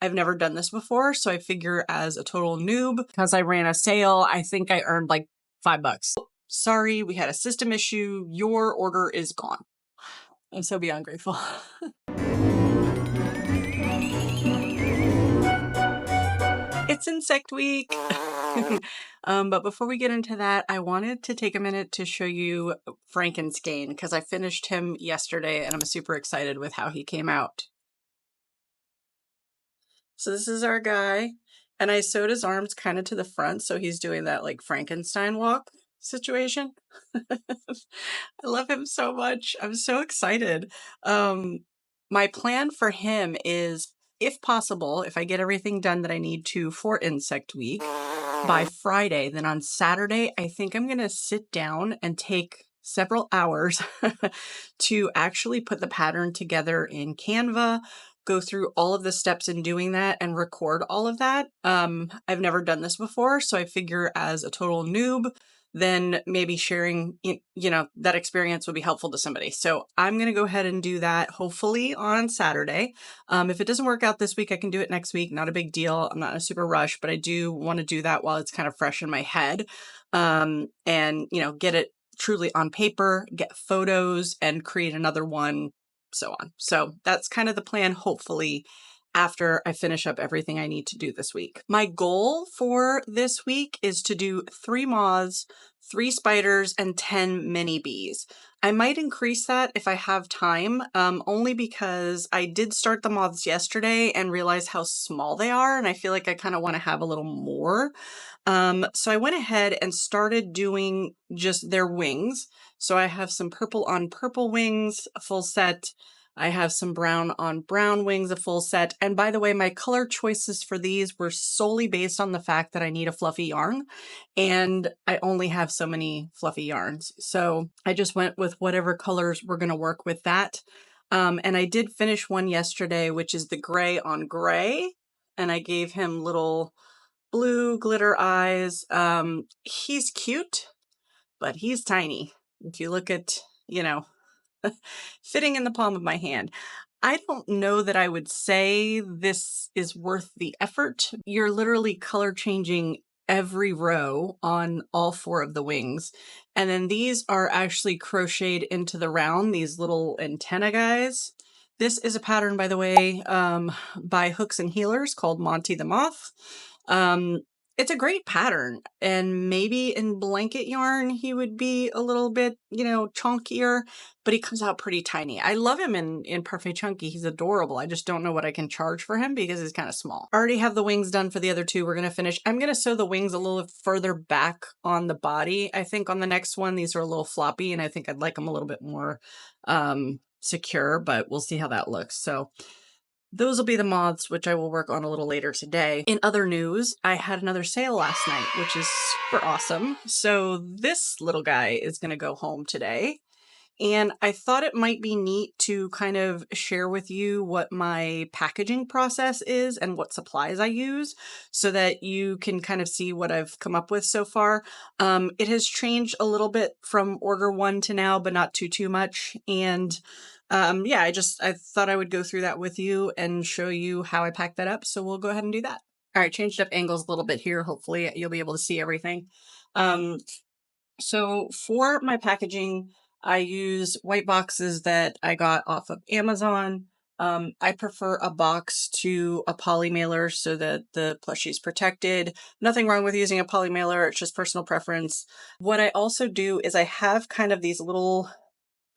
I've never done this before, so I figure as a total noob, because I ran a sale, I think I earned like $5. Sorry, we had a system issue. Your order is gone. I'm so beyond grateful. It's insect week. But before we get into that, I wanted to take a minute to show you Franken-Skein because I finished him yesterday and I'm super excited with how he came out. So this is our guy, and I sewed his arms kind of to the front, so he's doing that like Frankenstein walk situation. I love him so much. I'm so excited. My plan for him is, if possible, if I get everything done that I need to for Insect Week by Friday, then on Saturday, I think I'm going to sit down and take several hours to actually put the pattern together in Canva, go through all of the steps in doing that and record all of that. I've never done this before, so I figure as a total noob, then maybe sharing, that experience would be helpful to somebody. So I'm going to go ahead and do that hopefully on Saturday. If it doesn't work out this week, I can do it next week. Not a big deal. I'm not in a super rush, but I do want to do that while it's kind of fresh in my head. And, get it truly on paper, get photos and create another one, so on. So that's kind of the plan, hopefully, after I finish up everything I need to do this week. My goal for this week is to do 3 moths, 3 spiders, and 10 mini bees. I might increase that if I have time, only because I did start the moths yesterday and realize how small they are, and I feel like I kind of want to have a little more. So I went ahead and started doing just their wings. So I have some purple on purple wings, a full set. I have some brown on brown wings, a full set. And by the way, my color choices for these were solely based on the fact that I need a fluffy yarn, and I only have so many fluffy yarns. So I just went with whatever colors were going to work with that. And I did finish one yesterday, which is the gray on gray. And I gave him little blue glitter eyes. He's cute, but he's tiny. If you look at, fitting in the palm of my hand. I don't know that I would say this is worth the effort. You're literally color changing every row on all 4 of the wings. And then these are actually crocheted into the round, these little antenna guys. This is a pattern, by the way, by Hooks and Healers called Monty the Moth. It's a great pattern, and maybe in blanket yarn he would be a little bit, chunkier, but he comes out pretty tiny. I love him in Parfait Chunky. He's adorable. I just don't know what I can charge for him because he's kind of small. I already have the wings done for the other 2. We're going to finish. I'm going to sew the wings a little further back on the body. I think on the next one, these are a little floppy, and I think I'd like them a little bit more secure, but we'll see how that looks. So those will be the moths, which I will work on a little later today. In other news, I had another sale last night, which is super awesome. So this little guy is going to go home today. And I thought it might be neat to kind of share with you what my packaging process is and what supplies I use so that you can kind of see what I've come up with so far. It has changed a little bit from order 1 to now, but not too much. And I thought I would go through that with you and show you how I pack that up. So we'll go ahead and do that. All right, changed up angles a little bit here. Hopefully you'll be able to see everything. So for my packaging, I use white boxes that I got off of Amazon. I prefer a box to a poly mailer so that the plushie is protected. Nothing wrong with using a poly mailer. It's just personal preference. What I also do is I have kind of these little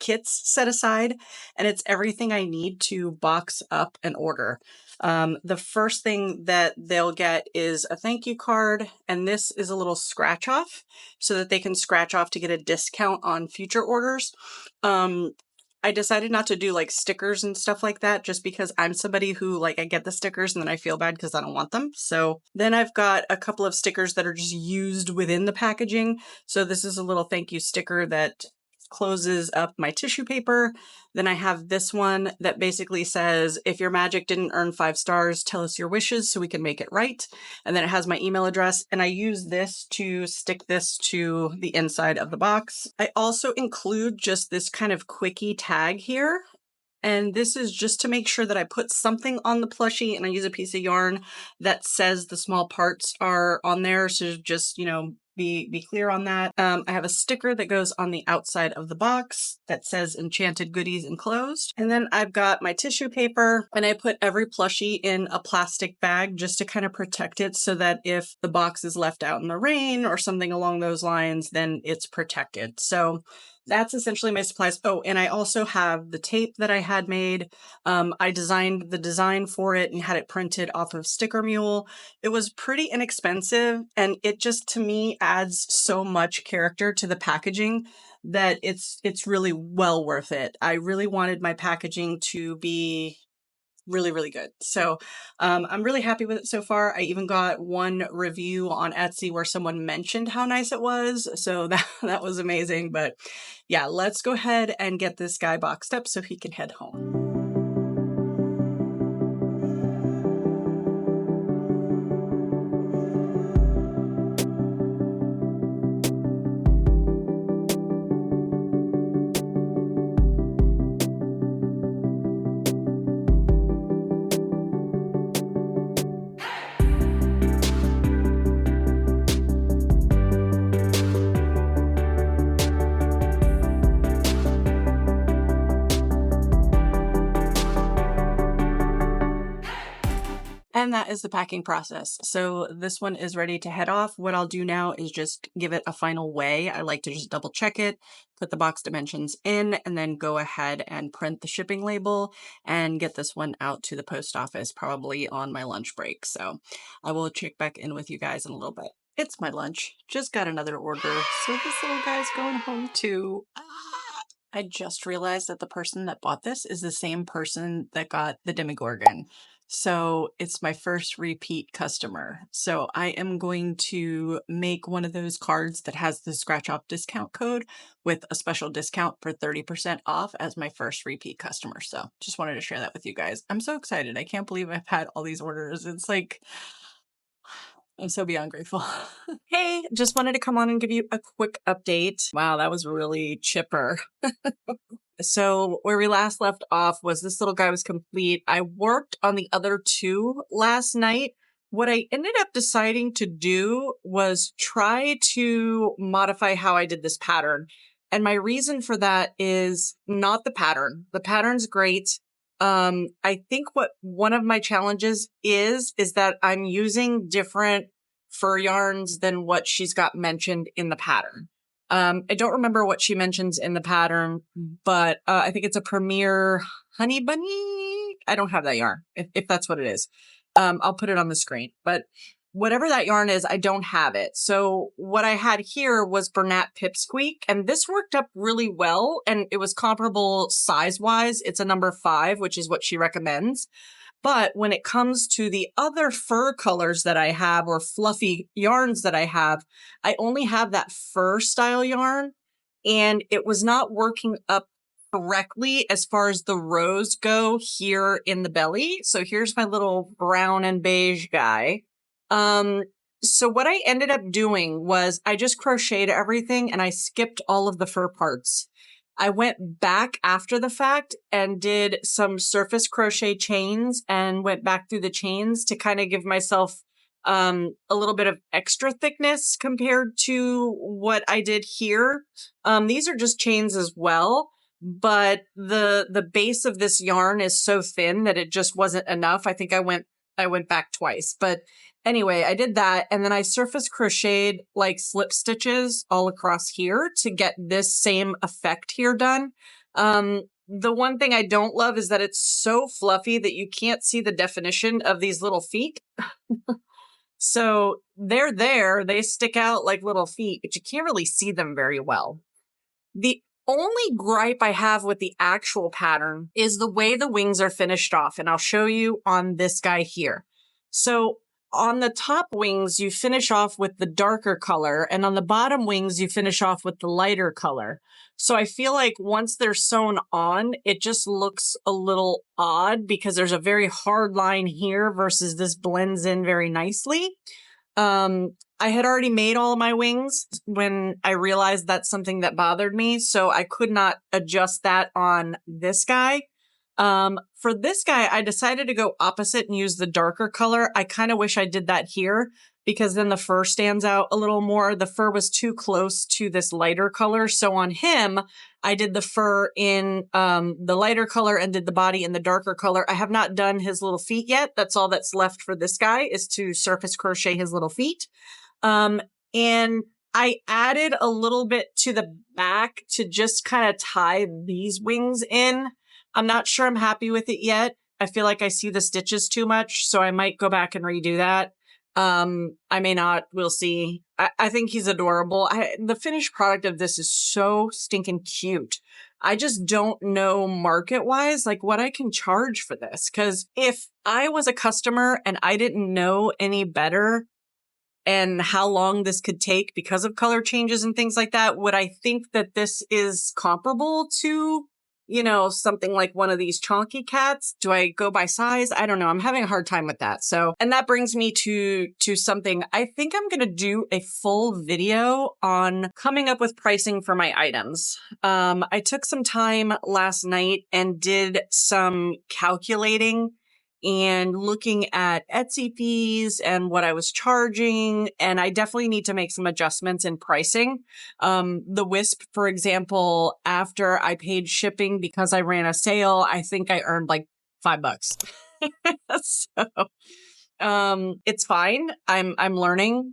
kits set aside, and it's everything I need to box up an order. The first thing that they'll get is a thank you card, and this is a little scratch off so that they can scratch off to get a discount on future orders. I decided not to do like stickers and stuff like that just because I'm somebody who I get the stickers and then I feel bad because I don't want them. So then I've got a couple of stickers that are just used within the packaging. So this is a little thank you sticker that closes up my tissue paper. Then I have this one that basically says, if your magic didn't earn 5 stars, tell us your wishes so we can make it right. And then it has my email address, and I use this to stick this to the inside of the box. I also include just this kind of quickie tag here. And this is just to make sure that I put something on the plushie, and I use a piece of yarn that says the small parts are on there. So just, you know, be clear on that. I have a sticker that goes on the outside of the box that says Enchanted Goodies Enclosed. And then I've got my tissue paper, and I put every plushie in a plastic bag just to kind of protect it so that if the box is left out in the rain or something along those lines, then it's protected. So that's essentially my supplies. Oh, and I also have the tape that I had made. I designed the design for it and had it printed off of Sticker Mule. It was pretty inexpensive, and it just, to me, adds so much character to the packaging that it's really well worth it. I really wanted my packaging to be really, really good. So I'm really happy with it so far. I even got one review on Etsy where someone mentioned how nice it was. So that was amazing. But yeah, let's go ahead and get this guy boxed up so he can head home. And that is the packing process. So this one is ready to head off. What I'll do now is just give it a final weigh. I like to just double check it, put the box dimensions in, and then go ahead and print the shipping label and get this one out to the post office, probably on my lunch break. So I will check back in with you guys in a little bit. It's my lunch. Just got another order. So this little guy's going home too. I just realized that the person that bought this is the same person that got the Demigorgon. So it's my first repeat customer. So I am going to make one of those cards that has the scratch off discount code with a special discount for 30% off as my first repeat customer. So just wanted to share that with you guys. I'm so excited. I can't believe I've had all these orders. It's like, I'm so beyond grateful. Hey, just wanted to come on and give you a quick update. Wow, that was really chipper. So where we last left off was this little guy was complete. I worked on the other two last night. What I ended up deciding to do was try to modify how I did this pattern. And my reason for that is not the pattern. The pattern's great. I think what one of my challenges is that I'm using different fur yarns than what she's got mentioned in the pattern. I don't remember what she mentions in the pattern, but I think it's a Premier Honey Bunny. I don't have that yarn, if that's what it is. I'll put it on the screen, but whatever that yarn is, I don't have it. So what I had here was Bernat Pipsqueak, and this worked up really well, and it was comparable size-wise. It's a number 5, which is what she recommends. But when it comes to the other fur colors that I have or fluffy yarns that I have, I only have that fur style yarn, and it was not working up correctly as far as the rows go here in the belly. So here's my little brown and beige guy. So what I ended up doing was I just crocheted everything and I skipped all of the fur parts. I went back after the fact and did some surface crochet chains and went back through the chains to kind of give myself a little bit of extra thickness compared to what I did here. These are just chains as well, but the base of this yarn is so thin that it just wasn't enough. I think I went back twice, but anyway, I did that. And then I surface crocheted like slip stitches all across here to get this same effect here done. The one thing I don't love is that it's so fluffy that you can't see the definition of these little feet. So they're there, they stick out like little feet, but you can't really see them very well. The only gripe I have with the actual pattern is the way the wings are finished off, and I'll show you on this guy here. So on the top wings, you finish off with the darker color, and on the bottom wings, you finish off with the lighter color. So I feel like once they're sewn on, it just looks a little odd because there's a very hard line here versus this blends in very nicely. I had already made all of my wings when I realized that's something that bothered me, so I could not adjust that on this guy. For this guy, I decided to go opposite and use the darker color. I kind of wish I did that here because then the fur stands out a little more. The fur was too close to this lighter color. So on him, I did the fur in the lighter color and did the body in the darker color. I have not done his little feet yet. That's all that's left for this guy is to surface crochet his little feet. And I added a little bit to the back to just kind of tie these wings in. I'm not sure I'm happy with it yet. I feel like I see the stitches too much, so I might go back and redo that. I may not. We'll see. I think he's adorable. The finished product of this is so stinking cute. I just don't know market-wise, like what I can charge for this. Because if I was a customer and I didn't know any better, and how long this could take because of color changes and things like that, would I think that this is comparable to, you know, something like one of these chonky cats? Do I go by size? I don't know. I'm having a hard time with that. So, and that brings me to something. I think I'm going to do a full video on coming up with pricing for my items. I took some time last night and did some calculating and looking at Etsy fees and what I was charging. And I definitely need to make some adjustments in pricing. The Wisp, for example, after I paid shipping because I ran a sale, I think I earned like $5. So, it's fine. I'm learning.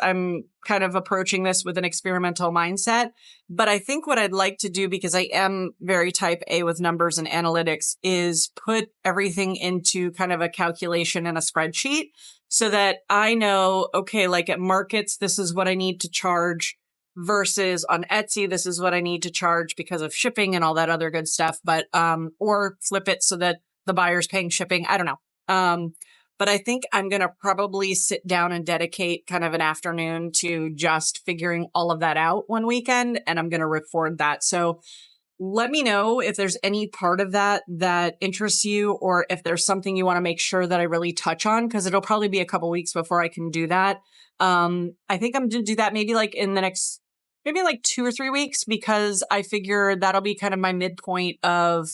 I'm kind of approaching this with an experimental mindset, but I think what I'd like to do, because I am very type A with numbers and analytics, is put everything into kind of a calculation in a spreadsheet so that I know, okay, like at markets, this is what I need to charge versus on Etsy, this is what I need to charge because of shipping and all that other good stuff. But, or flip it so that the buyer's paying shipping. I don't know. But I think I'm going to probably sit down and dedicate kind of an afternoon to just figuring all of that out one weekend, and I'm going to record that. So let me know if there's any part of that that interests you, or if there's something you want to make sure that I really touch on, because it'll probably be a couple weeks before I can do that. I think I'm going to do that maybe like in the next, maybe like 2 or 3 weeks, because I figure that'll be kind of my midpoint of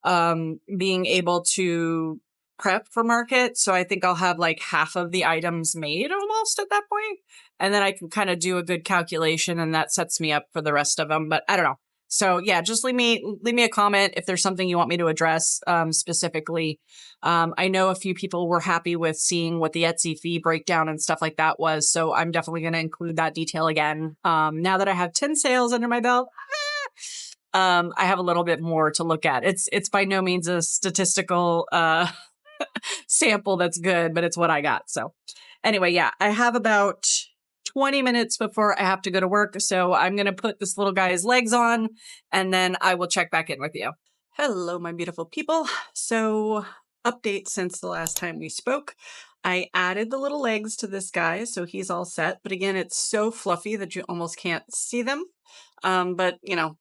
being able to prep for market. So I think I'll have like half of the items made almost at that point. And then I can kind of do a good calculation, and that sets me up for the rest of them. But I don't know. So yeah, just leave me a comment if there's something you want me to address specifically. I know a few people were happy with seeing what the Etsy fee breakdown and stuff like that was. So I'm definitely going to include that detail again. Now that I have 10 sales under my belt, I have a little bit more to look at. It's by no means a statistical sample that's good, but it's what I got. So anyway, yeah, I have about 20 minutes before I have to go to work. So I'm going to put this little guy's legs on, and then I will check back in with you. Hello, my beautiful people. So update since the last time we spoke. I added the little legs to this guy, so he's all set. But again, it's so fluffy that you almost can't see them. But you know,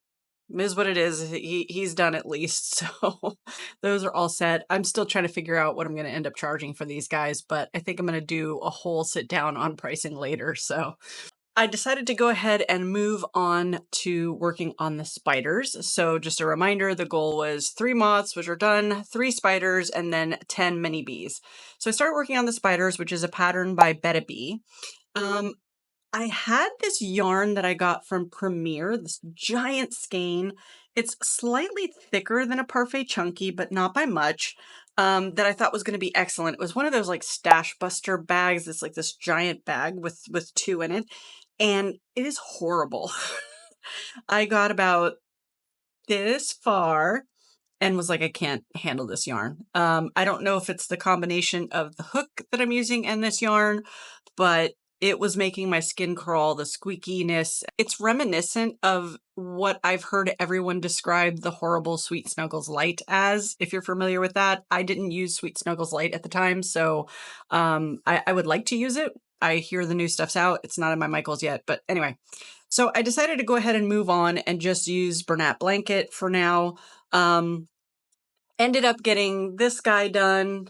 is what it is. He's done at least. So those are all set. I'm still trying to figure out what I'm going to end up charging for these guys, but I think I'm going to do a whole sit down on pricing later. So I decided to go ahead and move on to working on the spiders. So just a reminder, the goal was 3 moths, which are done, 3 spiders, and then 10 mini bees. So I started working on the spiders, which is a pattern by Betta Bee. I had this yarn that I got from Premier, this giant skein. It's slightly thicker than a Parfait Chunky, but not by much, that I thought was going to be excellent. It was one of those like Stash Buster bags. It's like this giant bag with 2 in it, and it is horrible. I got about this far and was like, I can't handle this yarn. I don't know if it's the combination of the hook that I'm using and this yarn, but it was making my skin crawl, the squeakiness. It's reminiscent of what I've heard everyone describe the horrible Sweet Snuggles Light as, if you're familiar with that. I didn't use Sweet Snuggles Light at the time, so I would like to use it. I hear the new stuff's out. It's not in my Michaels yet, but anyway. So I decided to go ahead and move on and just use Bernat Blanket for now. Ended up getting this guy done.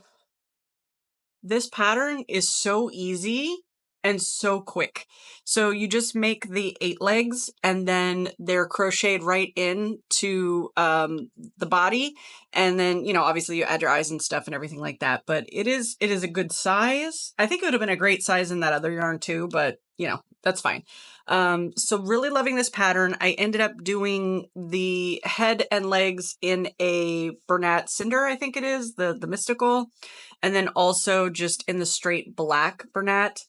This pattern is so easy and so quick. So you just make the 8 legs and then they're crocheted right into the body. And then, you know, obviously you add your eyes and stuff and everything like that, but it is a good size. I think it would have been a great size in that other yarn too, but you know, that's fine. So really loving this pattern. I ended up doing the head and legs in a Bernat Cinder, I think it is, the mystical, and then also just in the straight black Bernat.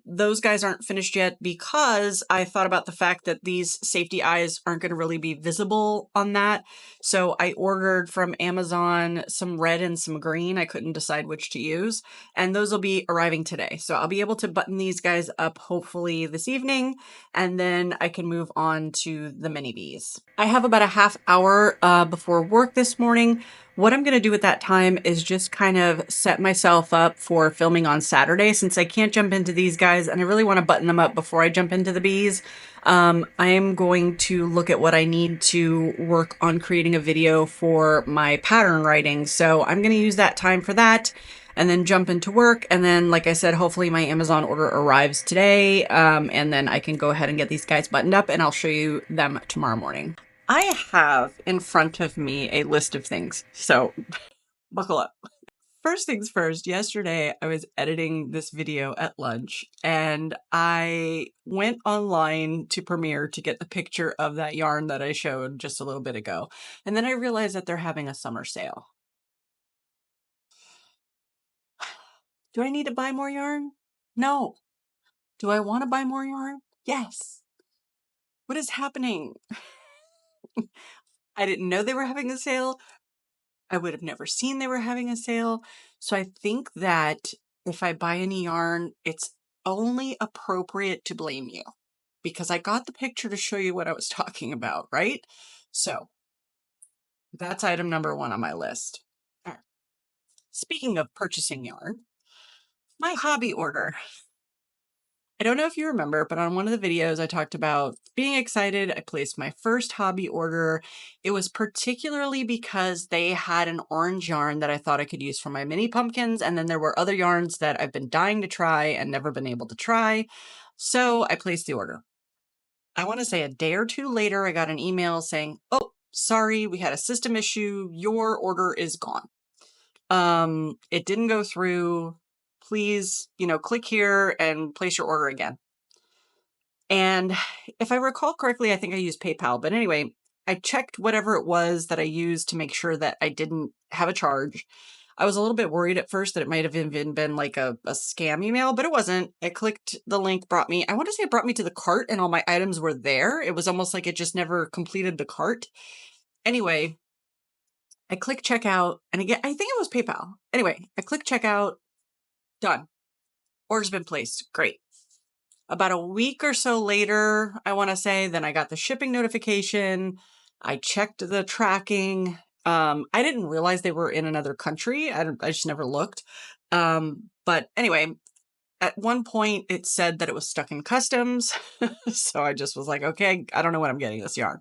Those guys aren't finished yet because I thought about the fact that these safety eyes aren't going to really be visible on that. So I ordered from Amazon some red and some green. I couldn't decide which to use, and those will be arriving today. So I'll be able to button these guys up hopefully this evening, and then I can move on to the mini bees. I have about a half hour before work this morning. What I'm going to do at that time is just kind of set myself up for filming on Saturday, since I can't jump into these guys and I really want to button them up before I jump into the bees. I am going to look at what I need to work on creating a video for my pattern writing. So I'm going to use that time for that and then jump into work. And then, like I said, hopefully my Amazon order arrives today. And then I can go ahead and get these guys buttoned up and I'll show you them tomorrow morning. I have in front of me a list of things, so buckle up. First things first, yesterday I was editing this video at lunch and I went online to Premiere to get the picture of that yarn that I showed just a little bit ago. And then I realized that they're having a summer sale. Do I need to buy more yarn? No. Do I want to buy more yarn? Yes. What is happening? I didn't know they were having a sale. I would have never seen they were having a sale. So I think that if I buy any yarn, it's only appropriate to blame you because I got the picture to show you what I was talking about, right? So that's item number 1 on my list. Speaking of purchasing yarn, my hobby order. I don't know if you remember, but on one of the videos I talked about being excited. I placed my first hobby order. It was particularly because they had an orange yarn that I thought I could use for my mini pumpkins. And then there were other yarns that I've been dying to try and never been able to try. So I placed the order. I want to say a day or two later, I got an email saying, "Oh, sorry, we had a system issue. Your order is gone. It didn't go through. Please, click here and place your order again." And if I recall correctly, I think I used PayPal. But anyway, I checked whatever it was that I used to make sure that I didn't have a charge. I was a little bit worried at first that it might have even been like a scam email, but it wasn't. I clicked the link, I want to say it brought me to the cart and all my items were there. It was almost like it just never completed the cart. Anyway, I click checkout and again, I think it was PayPal. Anyway, I click checkout, done. Order's been placed. Great. About a week or so later, I want to say, then I got the shipping notification. I checked the tracking. I didn't realize they were in another country. I just never looked. But anyway, at one point it said that it was stuck in customs. So I just was like, okay, I don't know when I'm getting this yarn.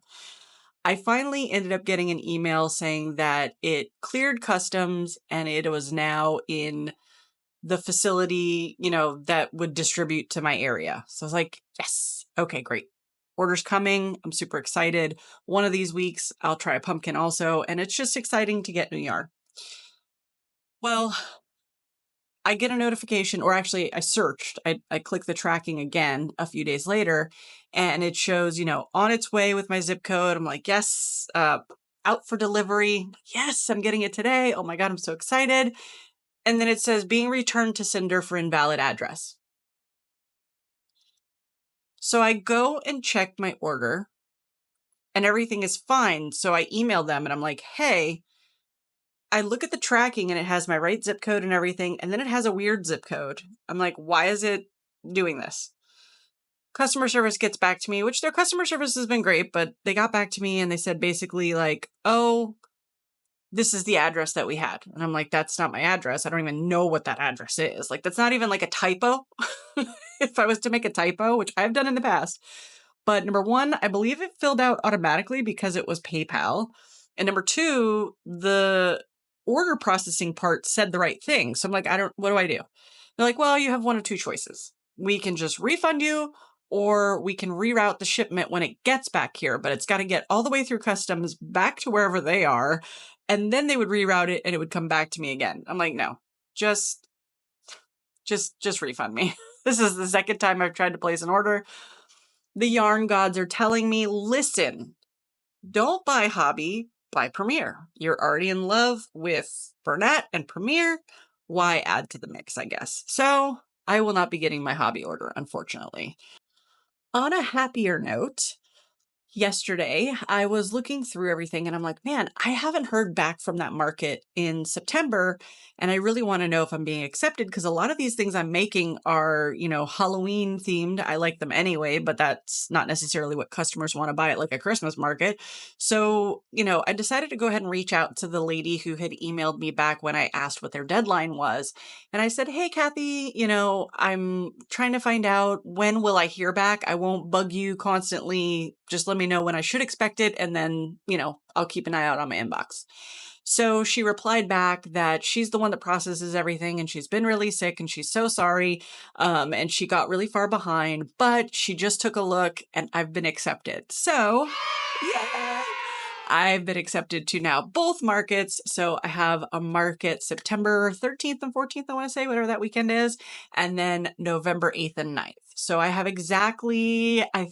I finally ended up getting an email saying that it cleared customs and it was now in the facility, that would distribute to my area. So I was like, yes, okay, great. Order's coming. I'm super excited. One of these weeks, I'll try a pumpkin also. And it's just exciting to get new yarn. Well, I get a notification, or actually I searched, I clicked the tracking again a few days later and it shows, on its way with my zip code. I'm like, yes, out for delivery. Yes, I'm getting it today. Oh my God, I'm so excited. And then it says being returned to sender for invalid address. So I go and check my order and everything is fine. So I email them and I'm like, hey, I look at the tracking and it has my right zip code and everything. And then it has a weird zip code. I'm like, why is it doing this? Customer service gets back to me, which their customer service has been great, but they got back to me and they said basically like, oh, this is the address that we had. And I'm like, that's not my address. I don't even know what that address is. Like, that's not even like a typo. If I was to make a typo, which I've done in the past. But number 1, I believe it filled out automatically because it was PayPal. And number 2, the order processing part said the right thing. So I'm like, what do I do? They're like, well, you have one of two choices. We can just refund you, or we can reroute the shipment when it gets back here, but it's got to get all the way through customs back to wherever they are. And then they would reroute it and it would come back to me again. I'm like, no, just refund me. This is the second time I've tried to place an order. The yarn gods are telling me, listen, don't buy Hobby, buy Premier. You're already in love with Bernat and Premier. Why add to the mix, I guess? So I will not be getting my Hobby order, unfortunately. On a happier note, yesterday, I was looking through everything and I'm like, man, I haven't heard back from that market in September. And I really want to know if I'm being accepted because a lot of these things I'm making are, Halloween themed. I like them anyway, but that's not necessarily what customers want to buy at like a Christmas market. So, I decided to go ahead and reach out to the lady who had emailed me back when I asked what their deadline was. And I said, hey, Kathy, I'm trying to find out when will I hear back? I won't bug you constantly. Just let me know when I should expect it. And then, I'll keep an eye out on my inbox. So she replied back that she's the one that processes everything and she's been really sick and she's so sorry. And she got really far behind, but she just took a look and I've been accepted. So, yeah. I've been accepted to now both markets. So I have a market September 13th and 14th, I want to say, whatever that weekend is, and then November 8th and 9th. So I have exactly, I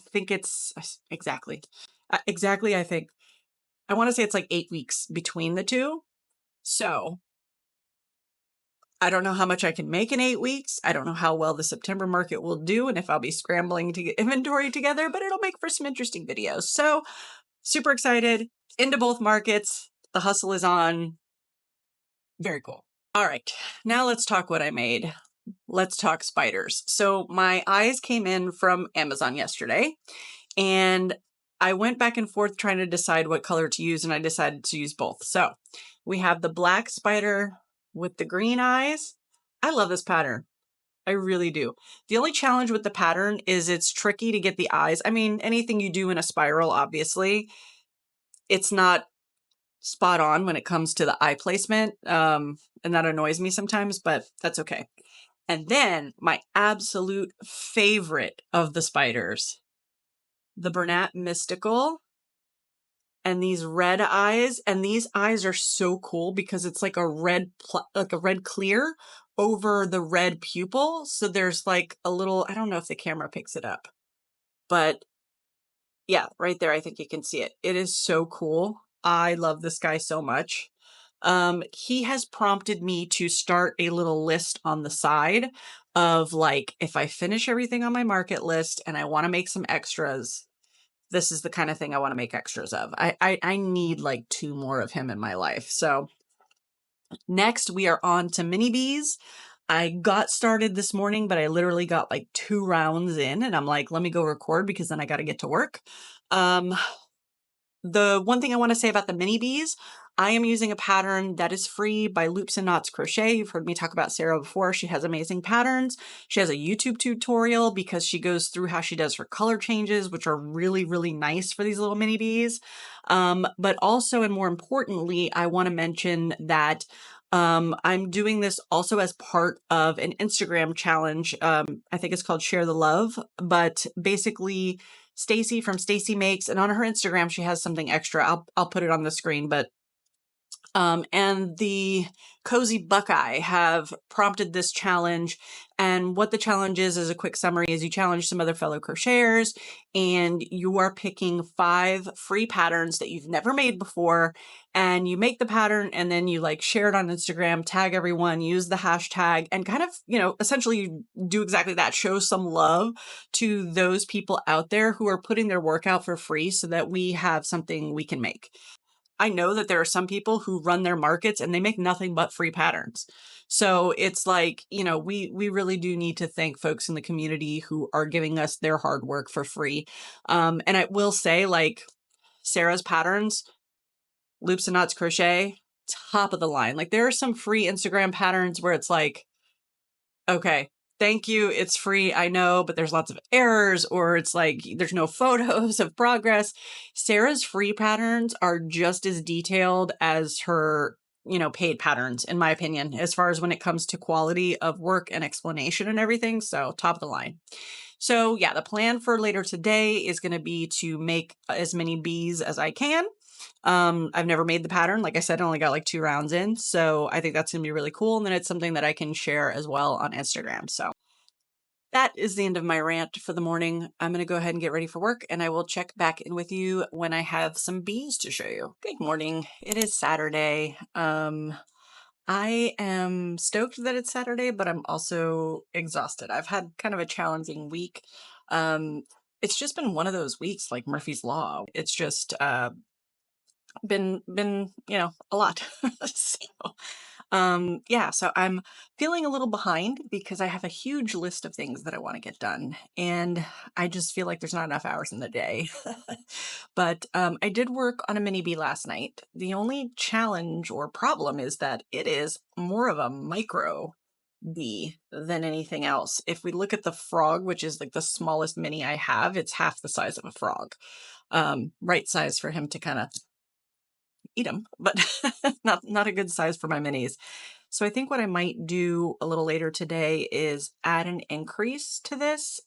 want to say it's like 8 weeks between the two. So I don't know how much I can make in 8 weeks. I don't know how well the September market will do and if I'll be scrambling to get inventory together, but it'll make for some interesting videos. So super excited. Into both markets. The hustle is on. Very cool. All right, now let's talk what I made. Let's talk spiders. So my eyes came in from Amazon yesterday and I went back and forth trying to decide what color to use and I decided to use both. So we have the black spider with the green eyes. I love this pattern. I really do. The only challenge with the pattern is it's tricky to get the eyes. I mean, anything you do in a spiral, obviously, it's not spot on when it comes to the eye placement. And that annoys me sometimes, but that's okay. And then my absolute favorite of the spiders, the Bernat Mystical and these red eyes. And these eyes are so cool because it's like a red clear over the red pupil. So there's like a little, I don't know if the camera picks it up, but yeah, right there. I think you can see it. It is so cool. I love this guy so much. He has prompted me to start a little list on the side of like, if I finish everything on my market list and I want to make some extras, this is the kind of thing I want to make extras of. I need like 2 more of him in my life. So next we are on to mini bees. I got started this morning, but I literally got like 2 rounds in and I'm like, let me go record because then I got to get to work. The one thing I want to say about the mini bees, I am using a pattern that is free by Loops and Knots Crochet. You've heard me talk about Sarah before. She has amazing patterns. She has a YouTube tutorial because she goes through how she does her color changes, which are really, really nice for these little mini bees. But also, and more importantly, I want to mention that I'm doing this also as part of an Instagram challenge. I think it's called Share the Love, but basically Stacy from Stacy Makes, and on her Instagram, she has something extra. I'll put it on the screen, but and the Cozy Buckeye have prompted this challenge. And what the challenge is a quick summary, is you challenge some other fellow crocheters and you are picking 5 free patterns that you've never made before. And you make the pattern and then you like share it on Instagram, tag everyone, use the hashtag and kind of, essentially do exactly that. Show some love to those people out there who are putting their work out for free so that we have something we can make. I know that there are some people who run their markets and they make nothing but free patterns. So it's like, we really do need to thank folks in the community who are giving us their hard work for free. And I will say, like, Sarah's patterns, Loops and Knots Crochet, top of the line. Like, there are some free Instagram patterns where it's like, okay, thank you, it's free, I know, but there's lots of errors, or it's like there's no photos of progress. Sarah's free patterns are just as detailed as her paid patterns, in my opinion, as far as when it comes to quality of work and explanation and everything. So top of the line. So yeah, the plan for later today is going to be to make as many bees as I can. I've never made the pattern. Like I said, I only got like 2 rounds in. So I think that's going to be really cool. And then it's something that I can share as well on Instagram. So that is the end of my rant for the morning. I'm going to go ahead and get ready for work, and I will check back in with you when I have some bees to show you. Good morning. It is Saturday. I am stoked that it's Saturday, but I'm also exhausted. I've had kind of a challenging week. It's just been one of those weeks like Murphy's Law. It's just been a lot. So yeah, so I'm feeling a little behind because I have a huge list of things that I want to get done, and I just feel like there's not enough hours in the day. But I did work on a mini bee last night. The only challenge or problem is that it is more of a micro bee than anything else. If we look at the frog, which is like the smallest mini I have, it's half the size of a frog. Right size for him to kind of eat them, but not a good size for my minis. So I think what I might do a little later today is add an increase to this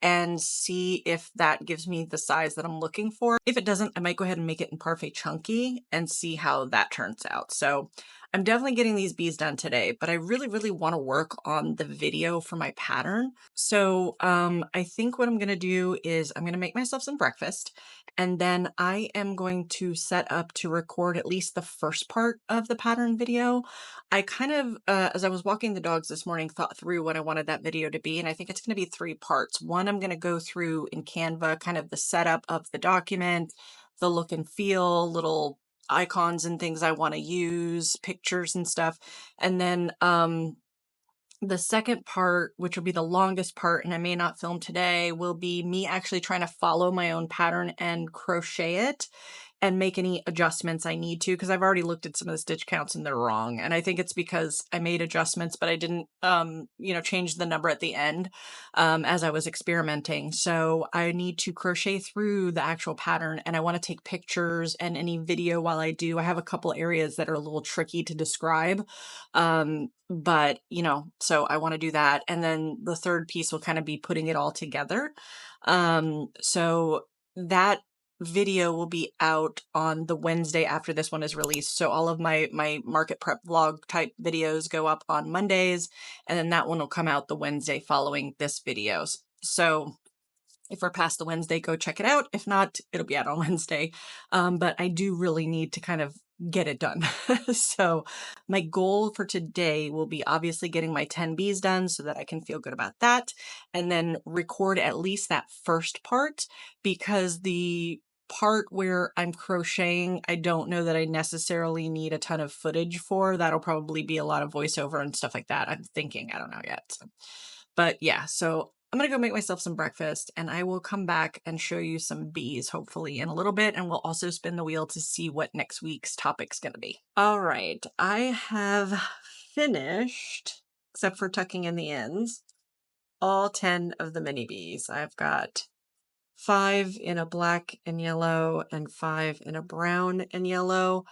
and see if that gives me the size that I'm looking for. If it doesn't, I might go ahead and make it in parfait chunky and see how that turns out. So I'm definitely getting these bees done today, but I really, really want to work on the video for my pattern. So I think what I'm going to do is I'm going to make myself some breakfast, and then I am going to set up to record at least the first part of the pattern video. I kind of, as I was walking the dogs this morning, thought through what I wanted that video to be, and I think it's going to be 3 parts. One, I'm going to go through in Canva kind of the setup of the document, the look and feel, little icons and things I want to use, pictures and stuff. And then the second part, which will be the longest part, and I may not film today, will be me actually trying to follow my own pattern and crochet it and make any adjustments I need to, because I've already looked at some of the stitch counts and they're wrong. And I think it's because I made adjustments, but I didn't, change the number at the end as I was experimenting. So I need to crochet through the actual pattern, and I want to take pictures and any video while I do. I have a couple areas that are a little tricky to describe. But so I want to do that. And then the third piece will kind of be putting it all together. So that video will be out on the Wednesday after this one is released. So all of my market prep vlog type videos go up on Mondays, and then that one will come out the Wednesday following this videos. So if we're past the Wednesday, go check it out. If not, it'll be out on Wednesday. But I do really need to kind of get it done. So my goal for today will be obviously getting my 10 bees done so that I can feel good about that, and then record at least that first part, because the part where I'm crocheting, I don't know that I necessarily need a ton of footage for. That'll probably be a lot of voiceover and stuff like that. I'm thinking, I don't know yet. So. But yeah, so I'm going to go make myself some breakfast, and I will come back and show you some bees hopefully in a little bit, and we'll also spin the wheel to see what next week's topic's going to be. All right, I have finished, except for tucking in the ends, all 10 of the mini bees. I've got 5 in a black and yellow and 5 in a brown and yellow.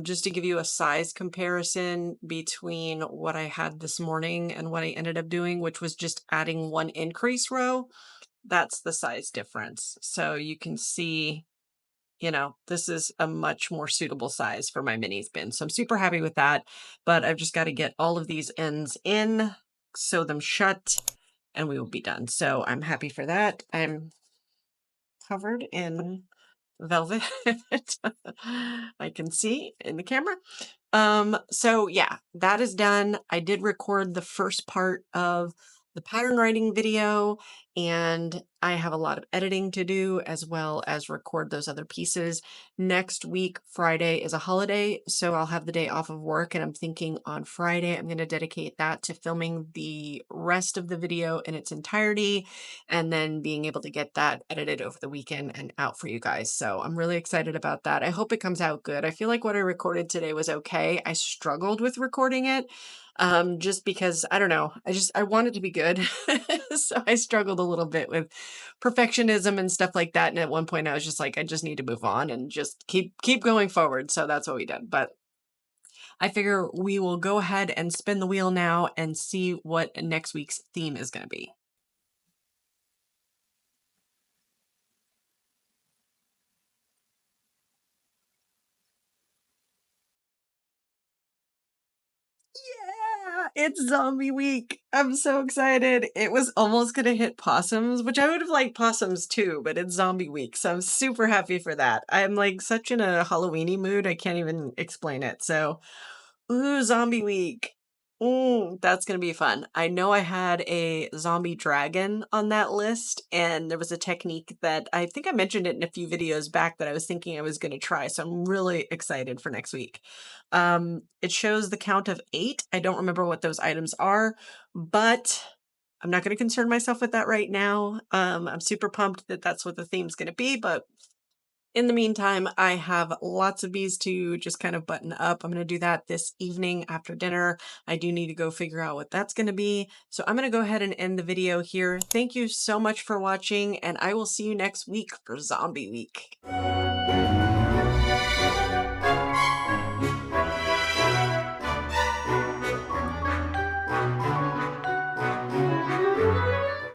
Just to give you a size comparison between what I had this morning and what I ended up doing, which was just adding 1 increase row, that's the size difference. So you can see, this is a much more suitable size for my minis bin. So I'm super happy with that, but I've just got to get all of these ends in, sew them shut, and we will be done. So I'm happy for that. I'm covered in velvet. I can see in the camera. So yeah, that is done. I did record the first part of the pattern writing video, and I have a lot of editing to do as well as record those other pieces. Next week, Friday, is a holiday, so I'll have the day off of work, and I'm thinking on Friday I'm going to dedicate that to filming the rest of the video in its entirety, and then being able to get that edited over the weekend and out for you guys. So I'm really excited about that. I hope it comes out good. I feel like what I recorded today was okay. I struggled with recording it just because, I don't know, I wanted to be good. So I struggled a little bit with perfectionism and stuff like that. And at one point I was just like, I just need to move on and just keep going forward. So that's what we did. But I figure we will go ahead and spin the wheel now and see what next week's theme is going to be. Yeah, it's zombie week. I'm so excited. It was almost gonna hit possums, which I would have liked possums too, but it's zombie week, so I'm super happy for that. I'm like such in a Halloweeny mood, I can't even explain it. So, ooh, zombie week. Ooh, that's gonna be fun. I know I had a zombie dragon on that list, and there was a technique that I think I mentioned it in a few videos back that I was thinking I was gonna try. So I'm really excited for next week. It shows the count of 8. I don't remember what those items are, but I'm not gonna concern myself with that right now. I'm super pumped that that's what the theme's gonna be, but in the meantime, I have lots of bees to just kind of button up. I'm going to do that this evening after dinner. I do need to go figure out what that's going to be. So I'm going to go ahead and end the video here. Thank you so much for watching, and I will see you next week for Zombie Week.